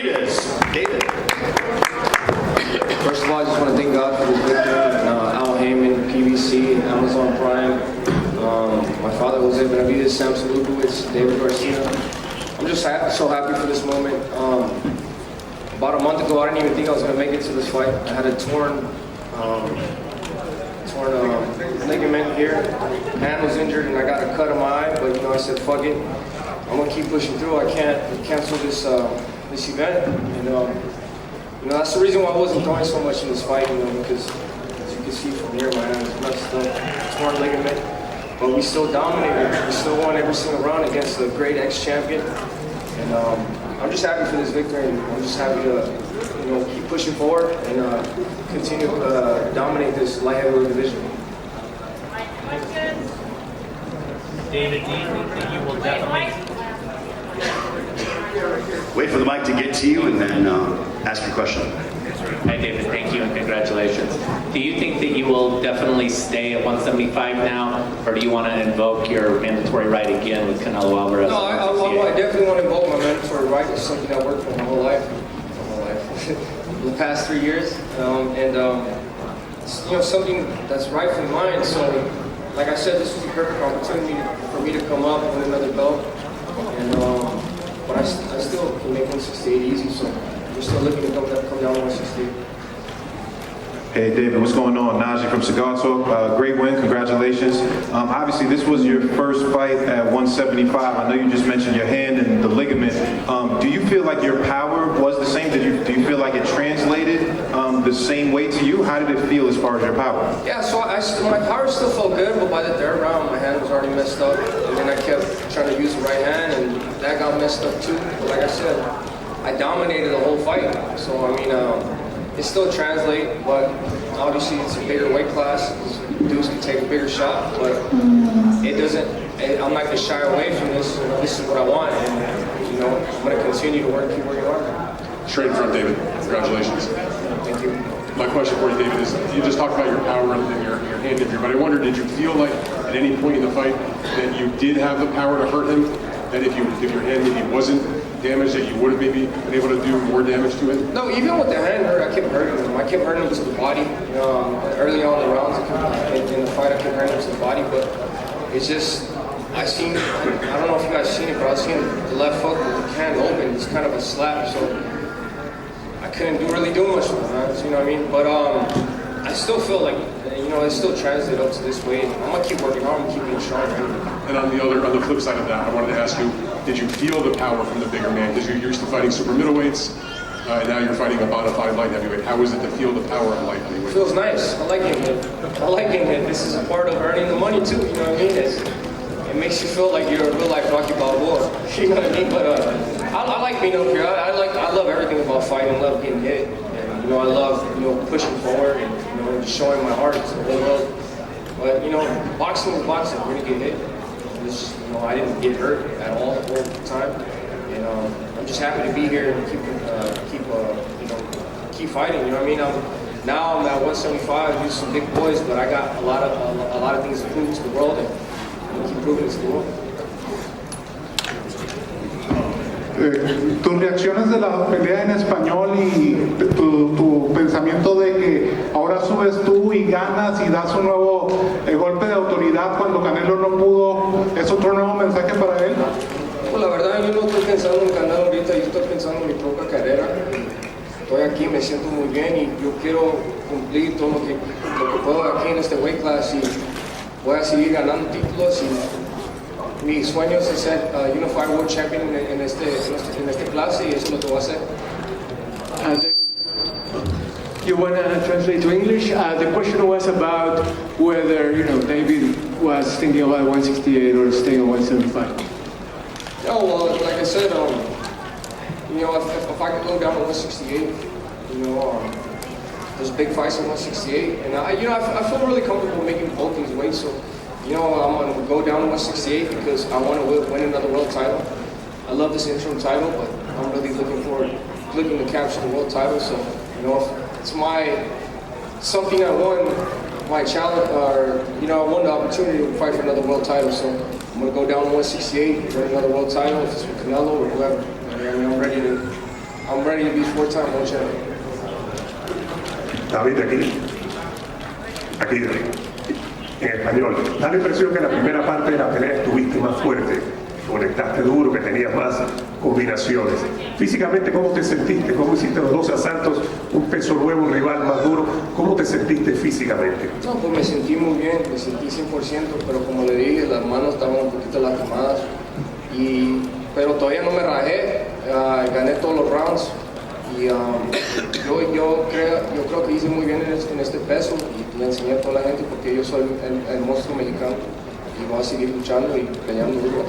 Benavidez. David. First of all, I just want to thank God for this victory. Al Heyman, PBC, Amazon Prime, my father Jose Benavidez, Samson Lukowicz, David Garcia. I'm just so happy for this moment. About a month ago, I didn't even think I was going to make it to this fight. I had a torn ligament here. Hand was injured, and I got a cut on my eye. But I said, fuck it. I'm gonna keep pushing through. I can't cancel this event. And that's the reason why I wasn't throwing so much in this fight. Because as you can see from here, my hand is messed up, torn ligament. But we still dominated. We still won every single round against a great ex-champion. And I'm just happy for this victory. And I'm just happy to keep pushing forward and continue to dominate this light heavyweight division. David, do you think that you will definitely... Wait for the mic to get to you and then ask your question. Hi, David. Thank you and congratulations. Do you think that you will definitely stay at 175 now, or do you want to invoke your mandatory right again with Canelo Alvarez? No, I definitely want to invoke my mandatory right. It's something I worked for my whole life. The past 3 years. Something that's rightfully mine. So, like I said, this was a perfect opportunity for me to come up and win another belt. But I still can make 168 easy, so we're still looking to come down to 168. Hey David, what's going on? Najee from Cigar Talk. Great win, congratulations. Obviously this was your first fight at 175. I know you just mentioned your hand and the ligament. Do you feel like your power was the same? Do you feel like it translated the same way to you? How did it feel as far as your power? Yeah, so my power still felt good, but by the third round my hand was already messed up. And then I kept trying to use the right hand and that got messed up too. But like I said, I dominated the whole fight. So it still translates, but obviously it's a bigger weight class. Dudes can take a bigger shot, but it doesn't. I'm not gonna shy away from this. This is what I want, and I'm gonna continue to keep working hard. Straight in front, David. Congratulations. Thank you. My question for you, David, is you just talked about your power and your hand injury, but I wonder, did you feel like at any point in the fight that you did have the power to hurt him? That if your hand maybe wasn't damaged, that you would have maybe been able to do more damage to it? No, even with the hand hurt, I kept hurting him. I kept hurting him to the body. Early on in the rounds, in the fight, I kept hurting him to the body, but it's just, I don't know if you guys seen it, but I seen the left hook with the hand open. It's kind of a slap, so I couldn't really do much with the hands, you know what I mean? But I still feel like, it still translates up to this weight. I'm gonna keep working hard, I'm gonna keep getting stronger. And on the flip side of that, I wanted to ask you, did you feel the power from the bigger man? Because you're used to fighting super middleweights, and now you're fighting a bona fide light heavyweight. How is it to feel the power of light heavyweight? It feels nice. I like getting hit. I like getting hit. This is a part of earning the money too, you know what I mean? It makes you feel like you're a real life Rocky Balboa, you know what I mean? But I like being up here. I love everything about fighting. I love getting hit. And, I love, pushing forward and, just showing my heart to the whole world. But, boxing is boxing. You're going to get hit. Just, I didn't get hurt at all the whole time. And I'm just happy to be here and keep fighting, you know what I mean? Now I'm at 175, use some big boys, but I got a lot of things to prove to the world, and I'm going to keep proving it to the world. Tus reacciones de la pelea en español y tu pensamiento de que ahora subes tú y ganas y das un nuevo golpe de autoridad cuando Canelo no pudo, ¿es otro nuevo mensaje para él? Pues la verdad yo no estoy pensando en Canelo ahorita, yo estoy pensando en mi propia carrera. Estoy aquí, me siento muy bien y yo quiero cumplir todo lo que puedo aquí en este weight class y voy a seguir ganando títulos y mi sueño es ser Unified World Champion en este clase y eso es lo que voy a hacer. You want to translate to English? The question was about whether David was thinking about 168 or staying at 175. No, well, like I said, if I could go down to 168, there's big fights at 168, and I feel really comfortable making both these weights. So, I'm going to go down to 168 because I want to win another world title. I love this interim title, but I'm really looking to capture the world title. So, it's something I won, my challenge, or I won the opportunity to fight for another world title. So I'm going to go down to 168, win another world title, if it's with Canelo or whoever. I'm ready to be four-time world champion. David, aquí, en español. Da la impresión que en la primera parte de la pelea estuviste más fuerte, conectaste duro, que tenías más combinaciones. Físicamente, ¿cómo te sentiste? ¿Cómo hiciste los 2 asaltos? Un peso nuevo, un rival más duro. ¿Cómo te sentiste físicamente? No, pues me sentí muy bien, me sentí 100%, pero como le dije, las manos estaban un poquito lastimadas, pero todavía no me rajé, gané todos los rounds y yo creo que hice muy bien en este peso y le enseñé a toda la gente porque yo soy el monstruo mexicano y voy a seguir luchando y peleando duro.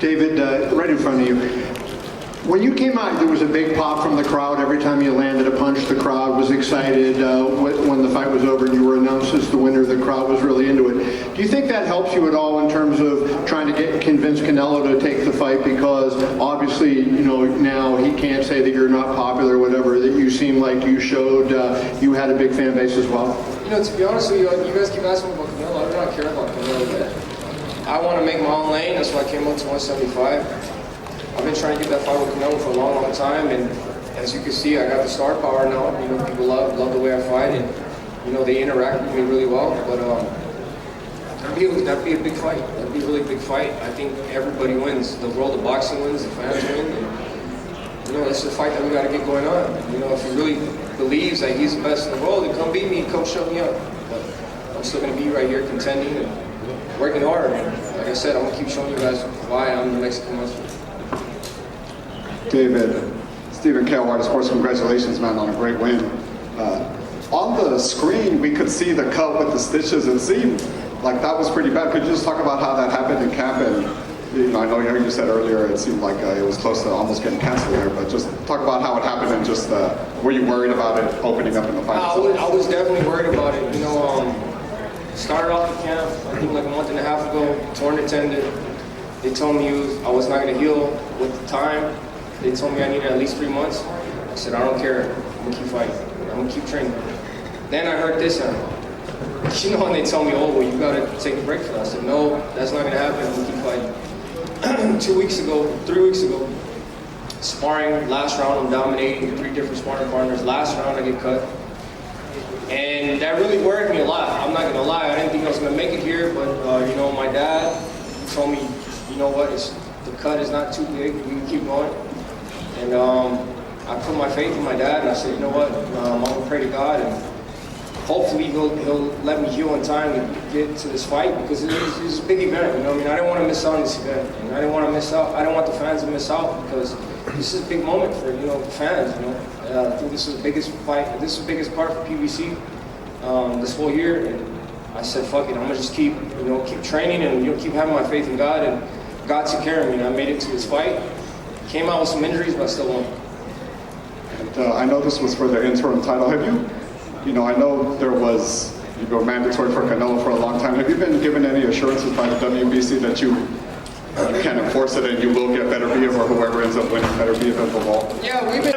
David, right in front of you. When you came out, there was a big pop from the crowd. Every time you landed a punch, the crowd was excited. When the fight was over and you were announced as the winner, the crowd was really into it. Do you think that helps you at all in terms of trying to convince Canelo to take the fight? Because obviously, now he can't say that you're not popular or whatever, that you seem like you showed you had a big fan base as well. To be honest with you, you guys keep asking me about Canelo. I do not care about Canelo. I want to make my own lane. That's why I came up to 175. I've been trying to get that fight with Canelo for a long, long time, and as you can see, I got the star power now. People love the way I fight, and they interact with me really well. But that'd be a big fight. That'd be a really big fight. I think everybody wins. The world of boxing wins. The fans win. And, that's the fight that we got to get going on. If he really believes that he's the best in the world, then come beat me, come show me up. But I'm still going to be right here contending and working hard. And like I said, I'm going to keep showing you guys why I'm the Mexican monster. David, Stephen K. Wide Sports, congratulations, man, on a great win. On the screen, we could see the cut with the stitches. It seemed like that was pretty bad. Could you just talk about how that happened in camp? And I know you said earlier it seemed like it was close to almost getting canceled there, but just talk about how it happened and just were you worried about it opening up in the fight? I was definitely worried about it. Started off the camp, I think like a month and a half ago, torn the tendon. They told me I was not going to heal with the time. They told me I needed at least 3 months. I said, I don't care. I'm going to keep fighting. I'm going to keep training. Then I heard this, and they told me, well, you got to take a break for that. I said, no, that's not going to happen. I'm going to keep fighting. 3 weeks ago, sparring, last round, I'm dominating 3 different sparring partners. Last round, I get cut. And that really worried me a lot. I'm not going to lie. I didn't think I was going to make it here, but, my dad told me, you know what, the cut is not too big. We can keep going. And I put my faith in my dad, and I said, you know what, I'm going to pray to God, and hopefully he'll let me heal in time to get to this fight, because it's a big event, I didn't want to miss out on this event, and I didn't want to miss out. I don't want the fans to miss out, because this is a big moment for, fans, I think this is the biggest fight, this is the biggest part for PBC this whole year, and I said, fuck it, I'm going to just keep training and keep having my faith in God, and God took care of me, and I made it to this fight. Came out with some injuries, but I still won. And I know this was for the interim title. Have you, I know you were mandatory for Canelo for a long time. Have you been given any assurances by the WBC that you can enforce it and you will get better via, or whoever ends up winning better via the ball? Yeah, we've been